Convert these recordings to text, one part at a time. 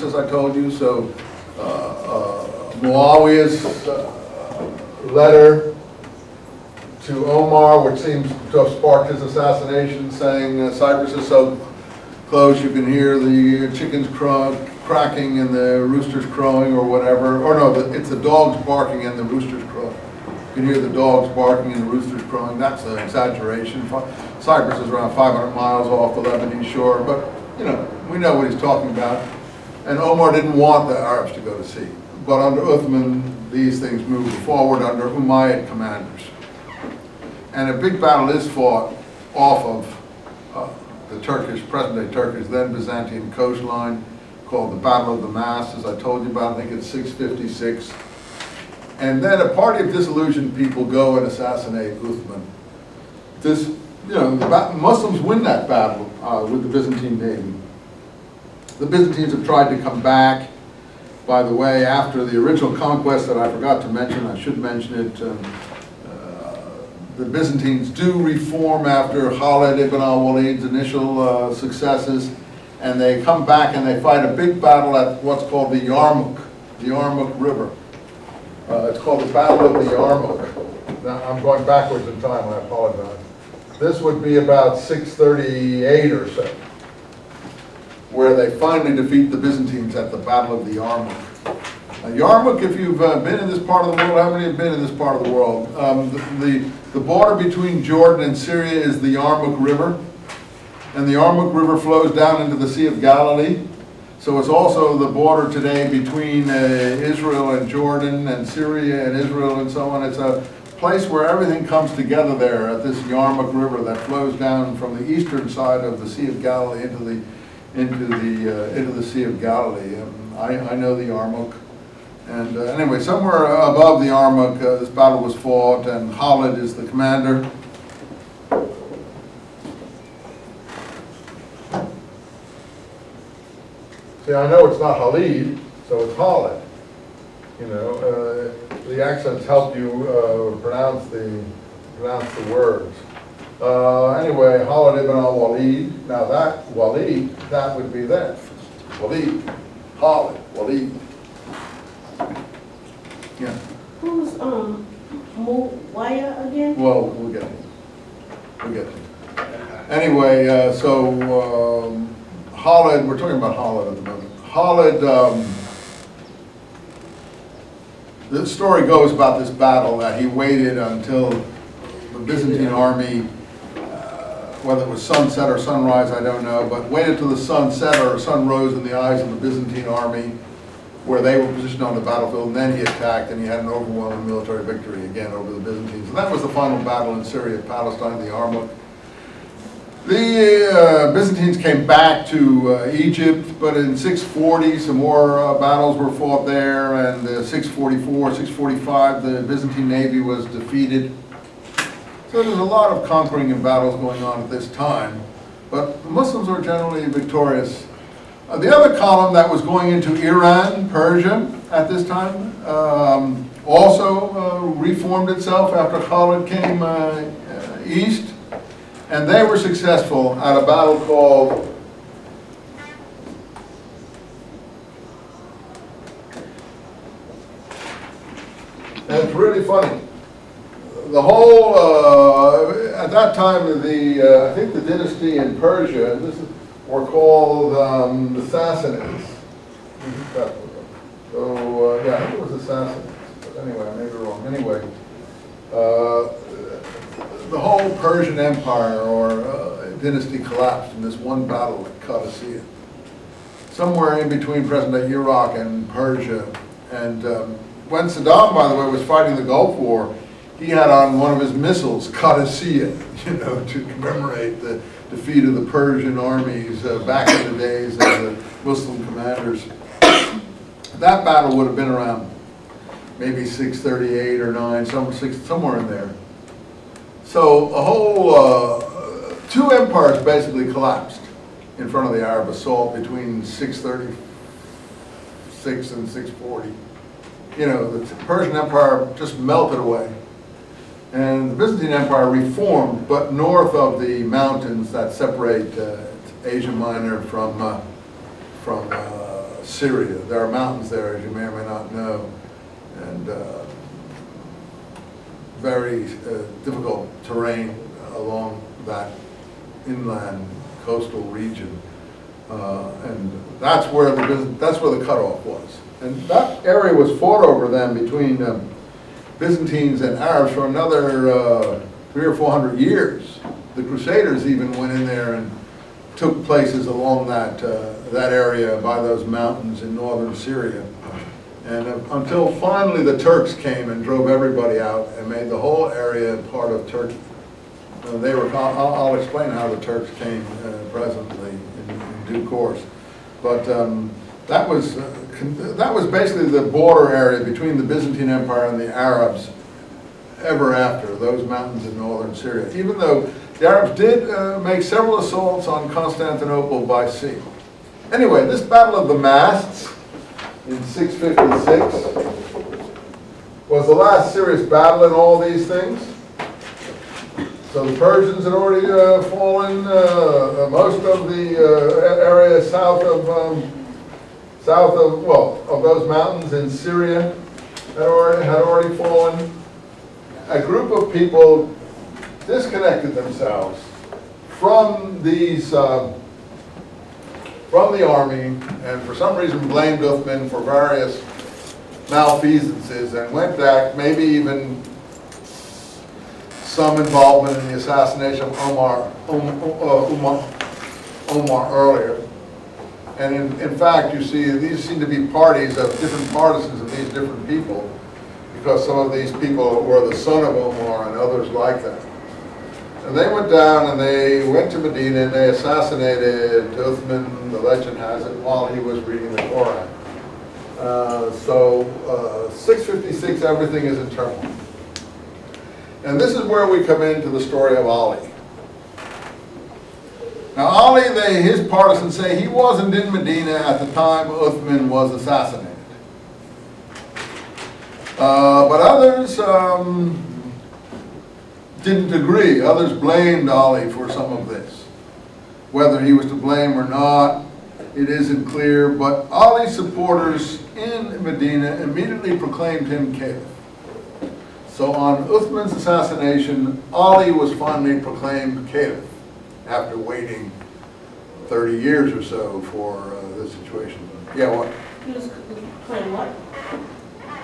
as I told you. So Muawiyah's letter to Omar, which seems to have sparked his assassination, saying Cyprus is so close you can hear the chickens cracking and the roosters crowing or whatever. Or no, it's the dogs barking and the roosters crowing. You can hear the dogs barking and the roosters crowing. That's an exaggeration. Cyprus is around 500 miles off the Lebanese shore, but you know, we know what he's talking about. And Omar didn't want the Arabs to go to sea. But under Uthman, these things moved forward under Umayyad commanders. And a big battle is fought off of the Turkish, present-day Turkish, then Byzantine coastline, called the Battle of the Mass, as I told you about. I think it's 656. And then a party of disillusioned people go and assassinate Uthman. This, you know, the Muslims win that battle with the Byzantine navy. The Byzantines have tried to come back. By the way, after the original conquest that I forgot to mention, I should mention it, the Byzantines do reform after Khalid ibn al-Walid's initial successes, and they come back and they fight a big battle at what's called the Yarmouk River. It's called the Battle of the Yarmouk. Now, I'm going backwards in time, I apologize. This would be about 638 or so, where they finally defeat the Byzantines at the Battle of the Yarmouk. Yarmouk, if you've been in this part of the world, how many have been in this part of the world? The border between Jordan and Syria is the Yarmouk River, and the Yarmouk River flows down into the Sea of Galilee. So it's also the border today between Israel and Jordan and Syria and Israel and so on. It's a place where everything comes together there at this Yarmouk River that flows down from the eastern side of the Sea of Galilee into the Sea of Galilee. I know the Yarmouk. And anyway, somewhere above the Yarmouk, this battle was fought, and Khalid is the commander. See, I know it's not Khalid, so it's Khalid. You know, the accents help you pronounce the words. Anyway, Khalid ibn al-Walid. Now that Walid, that would be that. Walid, Khalid, Walid. Yeah. Who's Muawiyah again? Well, we'll get to it. We'll get to it. Anyway, so Khalid, we're talking about Khalid at the moment. Khalid, the story goes about this battle that he waited until the Byzantine army, whether it was sunset or sunrise, I don't know, but waited till the sun set or sun rose in the eyes of the Byzantine army, where they were positioned on the battlefield, and then he attacked, and he had an overwhelming military victory again over the Byzantines. And that was the final battle in Syria, Palestine, the Yarmouk. The Byzantines came back to Egypt, but in 640, some more battles were fought there, and 644, 645, the Byzantine navy was defeated. So there's a lot of conquering and battles going on at this time, but the Muslims are generally victorious. The other column that was going into Iran, Persia, at this time, also reformed itself after Khalid came east, and they were successful at a battle called and it's really funny. The whole, at that time, I think the dynasty in Persia, were called the Sassanids. So, yeah, I think it was the Sassanids. But anyway, I may be wrong. Anyway, the whole Persian Empire or dynasty collapsed in this one battle at Qadisiyah, somewhere in between present-day Iraq and Persia. And when Saddam, by the way, was fighting the Gulf War, he had on one of his missiles Qadisiyah, you know, to commemorate the defeat of the Persian armies back in the days of the Muslim commanders. That battle would have been around maybe 638 or 9, somewhere in there. So a whole, two empires basically collapsed in front of the Arab assault between 636 and 640. You know, the Persian Empire just melted away. And the Byzantine Empire reformed, but north of the mountains that separate Asia Minor from Syria. There are mountains there, as you may or may not know, and very difficult terrain along that inland coastal region, and that's where the cutoff was. And that area was fought over then between Byzantines and Arabs for another 300 or 400 years. The Crusaders even went in there and took places along that area by those mountains in northern Syria. And until finally the Turks came and drove everybody out and made the whole area part of Turkey. I'll explain how the Turks came presently in due course. But that was basically the border area between the Byzantine Empire and the Arabs ever after, those mountains in northern Syria. Even though the Arabs did make several assaults on Constantinople by sea. Anyway, this Battle of the Masts in 656 was the last serious battle in all these things. So the Persians had already fallen. Most of the area south of those mountains in Syria had already fallen. A group of people disconnected themselves from these from the army, and for some reason blamed Uthman for various malfeasances, and went back, maybe even some involvement in the assassination of Omar earlier. And in fact, you see, these seem to be parties of different partisans of these different people, because some of these people were the son of Omar and others like that. And they went down and they went to Medina and they assassinated Uthman, the legend has it, while he was reading the Quran. 656, everything is in turmoil. And this is where we come into the story of Ali. Now Ali, his partisans say he wasn't in Medina at the time Uthman was assassinated. But others didn't agree. Others blamed Ali for some of this. Whether he was to blame or not, it isn't clear, but Ali's supporters in Medina immediately proclaimed him caliph. So on Uthman's assassination, Ali was finally proclaimed caliph after waiting 30 years or so for this situation. Yeah, what? He was proclaimed what?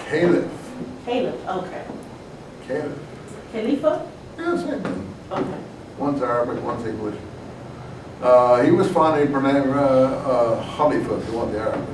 Caliph. Caliph, okay. Caliph. Khalifa? Yeah, same thing. Okay. One's Arabic, one's English. He was finally proclaimed Khalifa, if you want the Arabic.